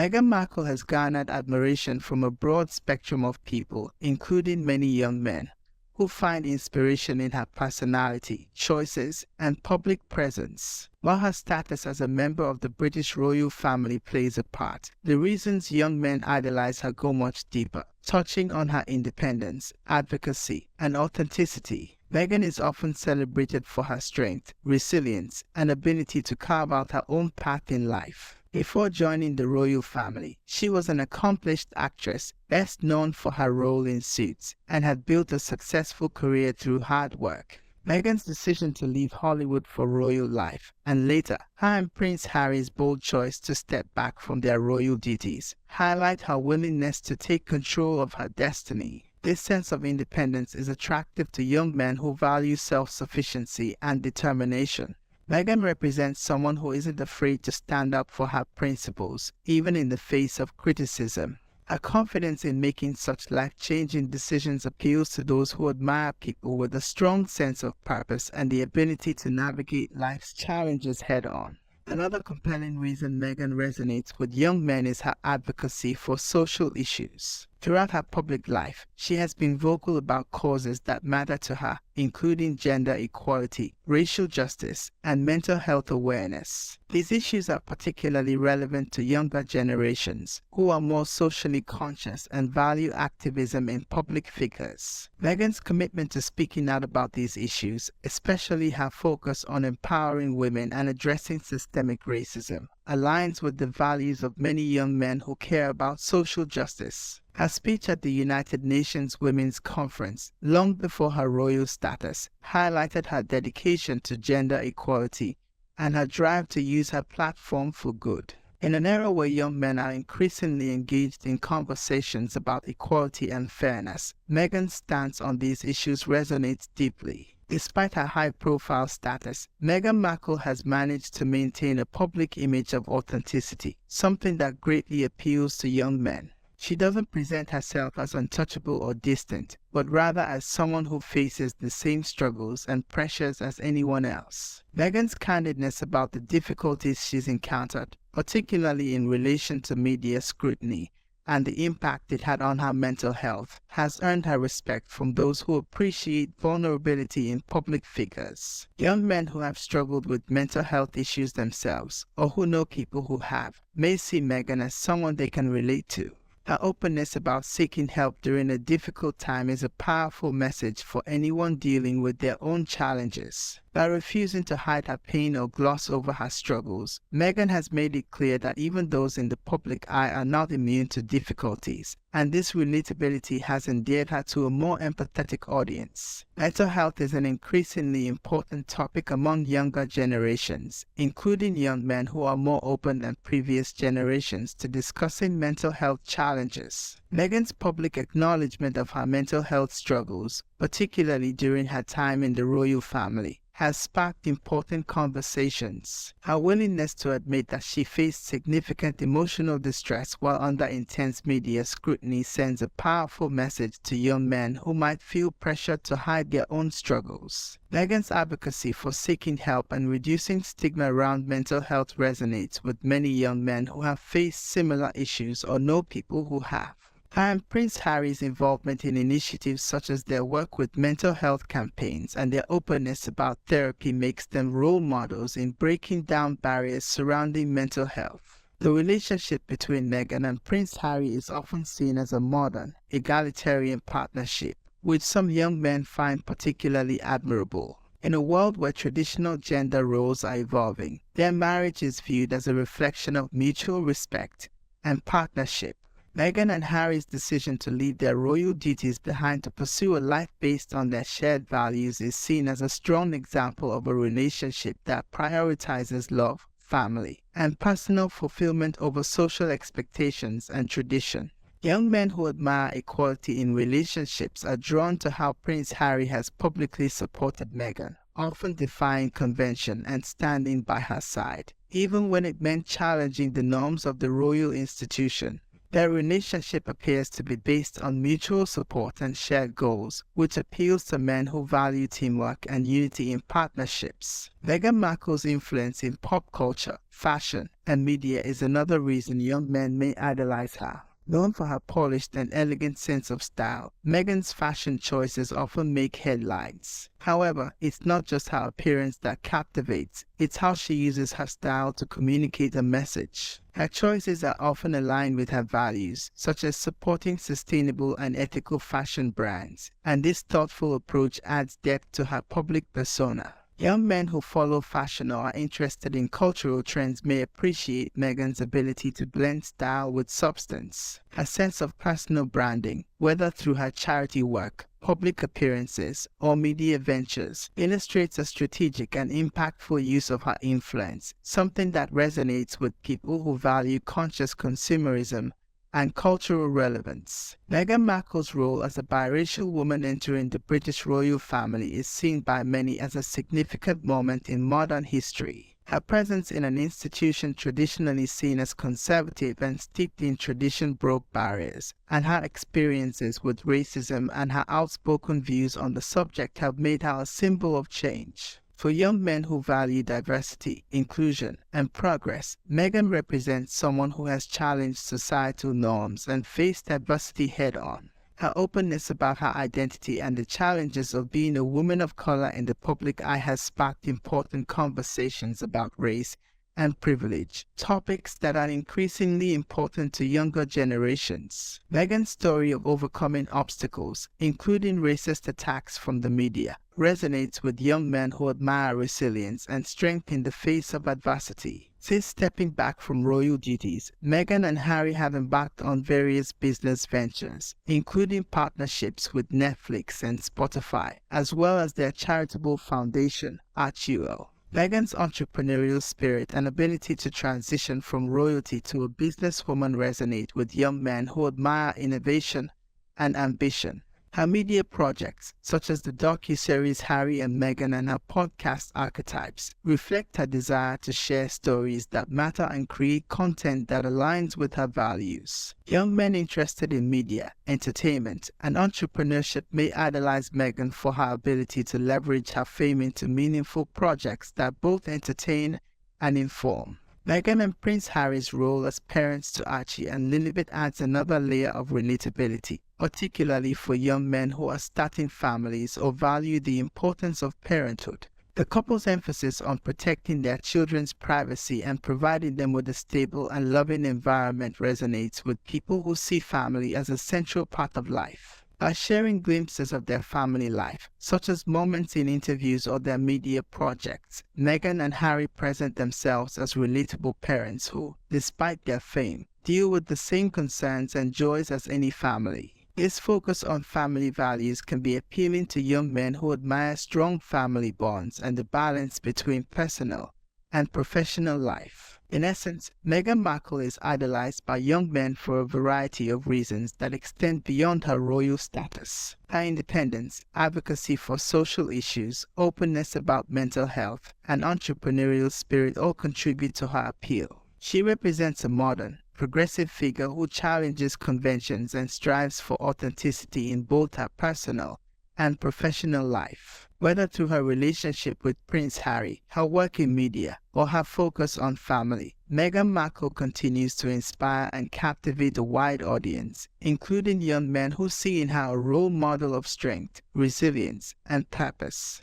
Meghan Markle has garnered admiration from a broad spectrum of people, including many young men, who find inspiration in her personality, choices, and public presence. While her status as a member of the British royal family plays a part, the reasons young men idolize her go much deeper, touching on her independence, advocacy, and authenticity. Meghan is often celebrated for her strength, resilience, and ability to carve out her own path in life. Before joining the royal family, she was an accomplished actress, best known for her role in Suits, and had built a successful career through hard work. Meghan's decision to leave Hollywood for royal life, and later her and Prince Harry's bold choice to step back from their royal duties, highlight her willingness to take control of her destiny. This sense of independence is attractive to young men who value self-sufficiency and determination. Meghan represents someone who isn't afraid to stand up for her principles, even in the face of criticism. Her confidence in making such life-changing decisions appeals to those who admire people with a strong sense of purpose and the ability to navigate life's challenges head-on. Another compelling reason Meghan resonates with young men is her advocacy for social issues. Throughout her public life, she has been vocal about causes that matter to her, including gender equality, racial justice, and mental health awareness. These issues are particularly relevant to younger generations, who are more socially conscious and value activism in public figures. Meghan's commitment to speaking out about these issues, especially her focus on empowering women and addressing systemic racism, aligns with the values of many young men who care about social justice. Her speech at the United Nations Women's Conference, long before her royal status, highlighted her dedication to gender equality and her drive to use her platform for good. In an era where young men are increasingly engaged in conversations about equality and fairness, Meghan's stance on these issues resonates deeply. Despite her high-profile status, Meghan Markle has managed to maintain a public image of authenticity, something that greatly appeals to young men. She doesn't present herself as untouchable or distant, but rather as someone who faces the same struggles and pressures as anyone else. Meghan's candidness about the difficulties she's encountered, particularly in relation to media scrutiny, and the impact it had on her mental health, has earned her respect from those who appreciate vulnerability in public figures. Young men who have struggled with mental health issues themselves, or who know people who have, may see Meghan as someone they can relate to. Her openness about seeking help during a difficult time is a powerful message for anyone dealing with their own challenges. By refusing to hide her pain or gloss over her struggles, Meghan has made it clear that even those in the public eye are not immune to difficulties, and this relatability has endeared her to a more empathetic audience. Mental health is an increasingly important topic among younger generations, including young men who are more open than previous generations to discussing mental health challenges. Meghan's public acknowledgement of her mental health struggles, particularly during her time in the royal family, has sparked important conversations. Her willingness to admit that she faced significant emotional distress while under intense media scrutiny sends a powerful message to young men who might feel pressured to hide their own struggles. Meghan's advocacy for seeking help and reducing stigma around mental health resonates with many young men who have faced similar issues or know people who have. Her and Prince Harry's involvement in initiatives such as their work with mental health campaigns and their openness about therapy makes them role models in breaking down barriers surrounding mental health. The relationship between Meghan and Prince Harry is often seen as a modern, egalitarian partnership, which some young men find particularly admirable. In a world where traditional gender roles are evolving, their marriage is viewed as a reflection of mutual respect and partnership. Meghan and Harry's decision to leave their royal duties behind to pursue a life based on their shared values is seen as a strong example of a relationship that prioritizes love, family, and personal fulfillment over social expectations and tradition. Young men who admire equality in relationships are drawn to how Prince Harry has publicly supported Meghan, often defying convention and standing by her side, even when it meant challenging the norms of the royal institution. Their relationship appears to be based on mutual support and shared goals, which appeals to men who value teamwork and unity in partnerships. Meghan Markle's influence in pop culture, fashion, and media is another reason young men may idolize her. Known for her polished and elegant sense of style, Meghan's fashion choices often make headlines. However, it's not just her appearance that captivates, it's how she uses her style to communicate a message. Her choices are often aligned with her values, such as supporting sustainable and ethical fashion brands, and this thoughtful approach adds depth to her public persona. Young men who follow fashion or are interested in cultural trends may appreciate Meghan's ability to blend style with substance. Her sense of personal branding, whether through her charity work, public appearances, or media ventures, illustrates a strategic and impactful use of her influence, something that resonates with people who value conscious consumerism and cultural relevance. Meghan Markle's role as a biracial woman entering the British royal family is seen by many as a significant moment in modern history. Her presence in an institution traditionally seen as conservative and steeped in tradition broke barriers, and her experiences with racism and her outspoken views on the subject have made her a symbol of change. For young men who value diversity, inclusion, and progress, Meghan represents someone who has challenged societal norms and faced adversity head-on. Her openness about her identity and the challenges of being a woman of color in the public eye has sparked important conversations about race and privilege, topics that are increasingly important to younger generations. Meghan's story of overcoming obstacles, including racist attacks from the media, resonates with young men who admire resilience and strength in the face of adversity. Since stepping back from royal duties, Meghan and Harry have embarked on various business ventures, including partnerships with Netflix and Spotify, as well as their charitable foundation, Archewell. Meghan's entrepreneurial spirit and ability to transition from royalty to a businesswoman resonate with young men who admire innovation and ambition. Her media projects, such as the docuseries Harry and Meghan and her podcast Archetypes, reflect her desire to share stories that matter and create content that aligns with her values. Young men interested in media, entertainment, and entrepreneurship may idolize Meghan for her ability to leverage her fame into meaningful projects that both entertain and inform. Meghan and Prince Harry's role as parents to Archie and Lilibet adds another layer of relatability, particularly for young men who are starting families or value the importance of parenthood. The couple's emphasis on protecting their children's privacy and providing them with a stable and loving environment resonates with people who see family as a central part of life. By sharing glimpses of their family life, such as moments in interviews or their media projects, Meghan and Harry present themselves as relatable parents who, despite their fame, deal with the same concerns and joys as any family. This focus on family values can be appealing to young men who admire strong family bonds and the balance between personal and professional life. In essence, Meghan Markle is idolized by young men for a variety of reasons that extend beyond her royal status. Her independence, advocacy for social issues, openness about mental health, and entrepreneurial spirit all contribute to her appeal. She represents a modern, progressive figure who challenges conventions and strives for authenticity in both her personal and professional life. Whether through her relationship with Prince Harry, her work in media, or her focus on family, Meghan Markle continues to inspire and captivate a wide audience, including young men who see in her a role model of strength, resilience, and purpose.